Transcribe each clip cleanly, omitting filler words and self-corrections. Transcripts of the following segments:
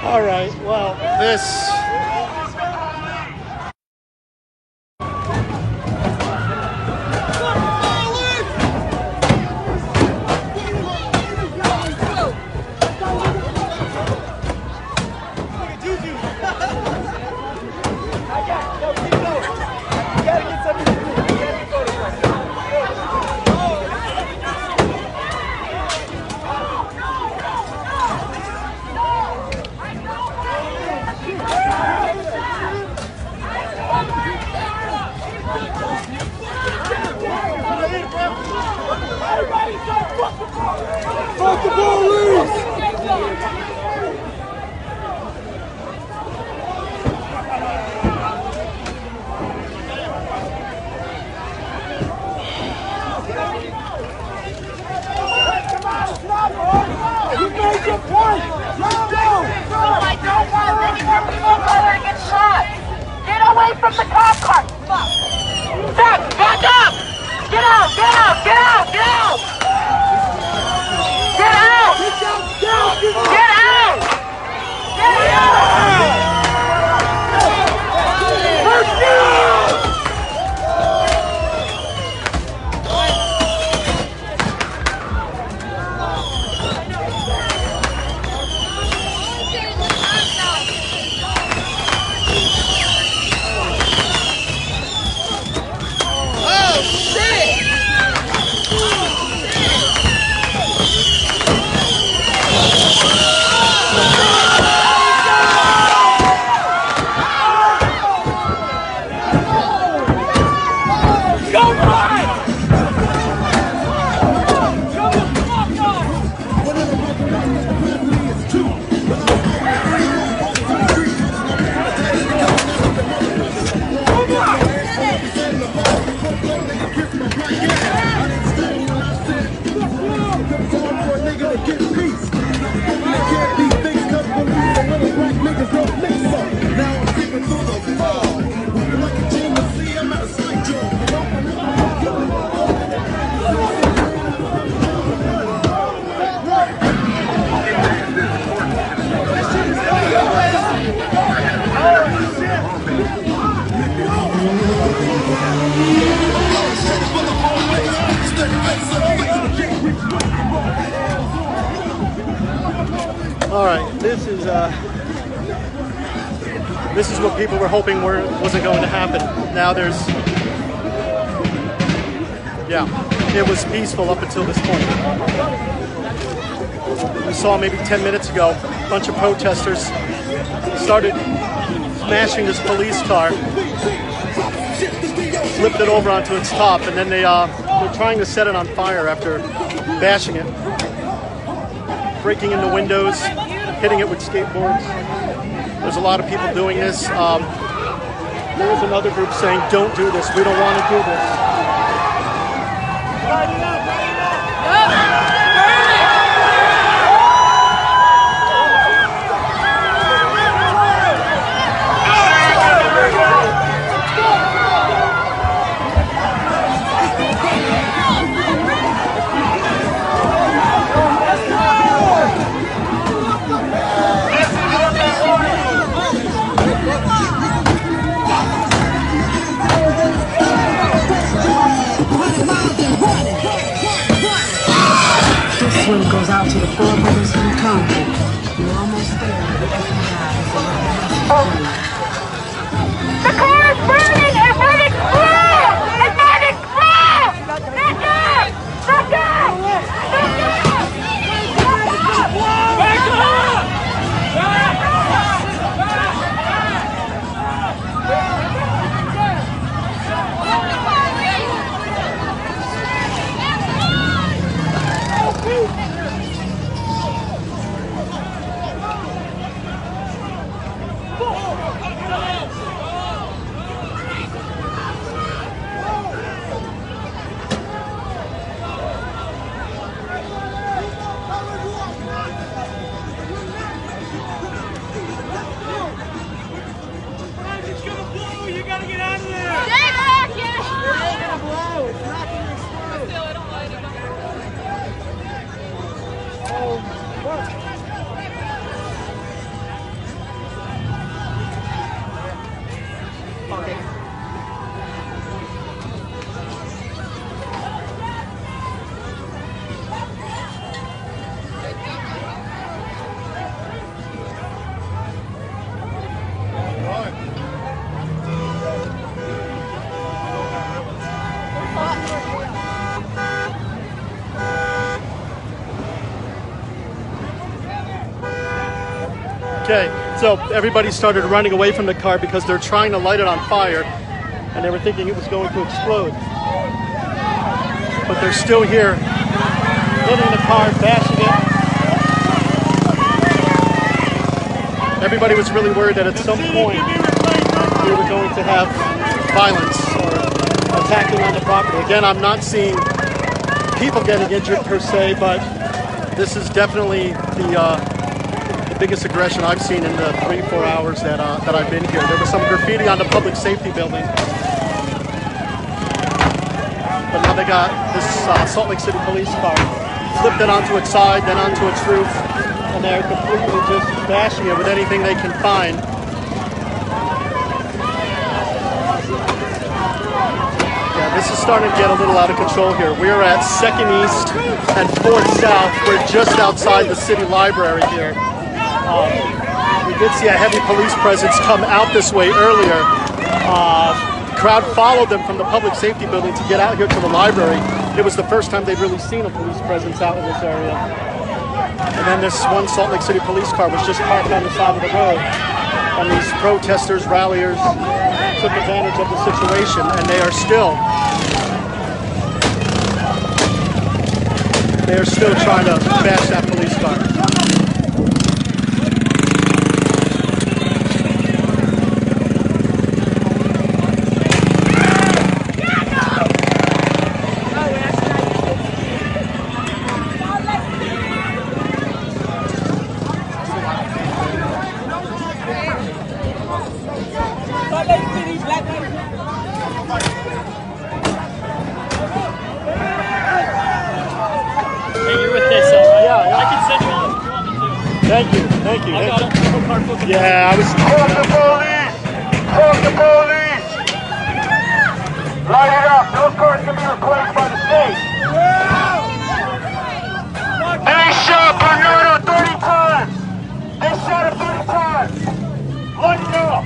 All right, well, this... From the cop car! Stop! Back up! Get out! Get out! Get out! Get out! Get out! Get out! Get out! Let's go! All right, this is what people were hoping wasn't going to happen. Now it was peaceful up until this point. We saw maybe 10 minutes ago, a bunch of protesters started smashing this police car, flipped it over onto its top, and then they're trying to set it on fire after bashing it, breaking into windows, hitting it with skateboards. There's a lot of people doing this. There's another group saying, don't do this, we don't want to do this. one goes out to the four brothers in Congo. You're almost there. The car is burning! It might explode! It might explode! Back up! Back up! Back up! Okay, so everybody started running away from the car because they're trying to light it on fire and they were thinking it was going to explode. But they're still here, hitting the car, bashing it. Everybody was really worried that at some point we were going to have violence or attacking on the property. Again, I'm not seeing people getting injured per se, but this is definitely the biggest aggression I've seen in the 3-4 hours that I've been here. There was some graffiti on the public safety building, but now they got this Salt Lake City police car, flipped it onto its side, then onto its roof, and they're completely just bashing it with anything they can find. Yeah, this is starting to get a little out of control here. We're at 2nd East and 4th South. We're just outside the city library here. We did see a heavy police presence come out this way earlier. The crowd followed them from the public safety building to get out here to the library. It was the first time they'd really seen a police presence out in this area. And then this one Salt Lake City police car was just parked on the side of the road. And these protesters, ralliers, took advantage of the situation, and they are still trying to bash that police car. Thank you. Yeah, I was. Fuck the police! Fuck the police! Light it up. Those cars can be replaced by the state. They shot Bernardo 30 times. They shot him 30 times. Light it up.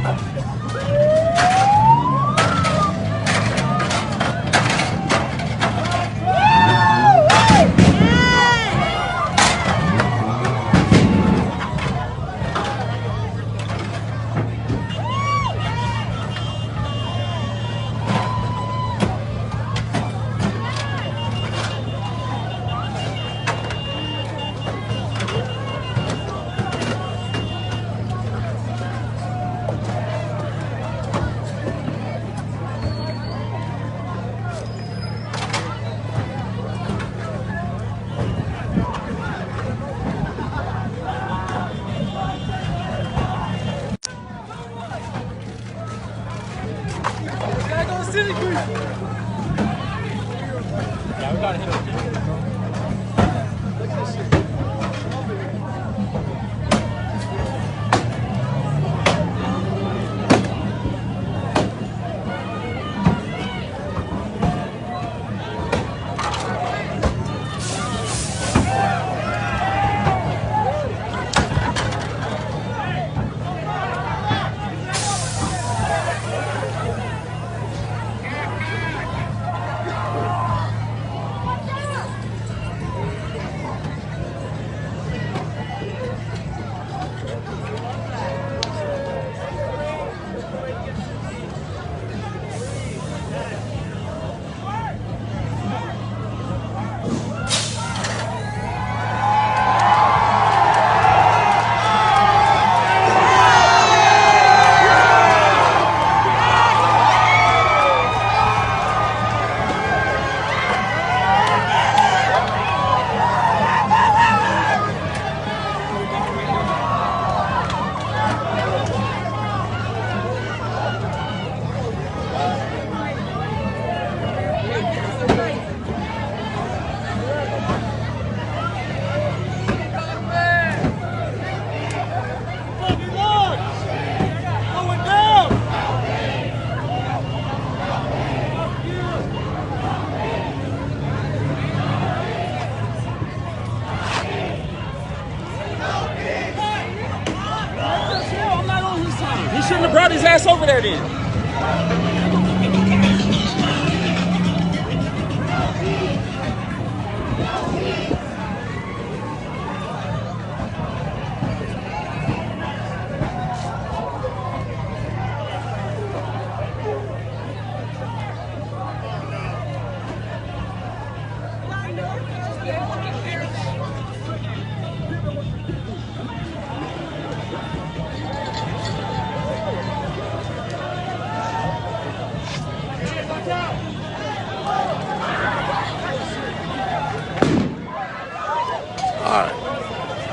ass over there then.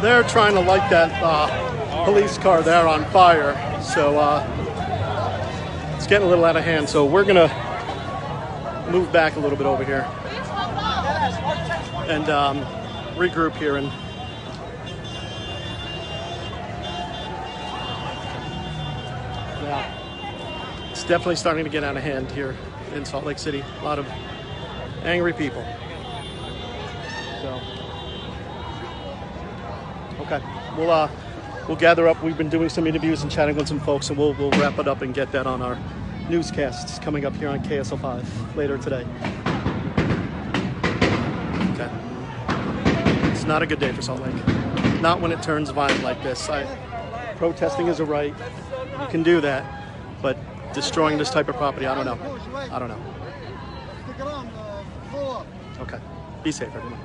They're trying to light that police car there on fire, so it's getting a little out of hand. So we're gonna move back a little bit over here and regroup here. And yeah, it's definitely starting to get out of hand here in Salt Lake City. A lot of angry people. So. Okay, we'll gather up. We've been doing some interviews and chatting with some folks, and we'll wrap it up and get that on our newscasts coming up here on KSL5 later today. Okay, it's not a good day for Salt Lake. Not when it turns violent like this. Protesting is a right. You can do that, but destroying this type of property, I don't know. I don't know. Okay, be safe, everyone.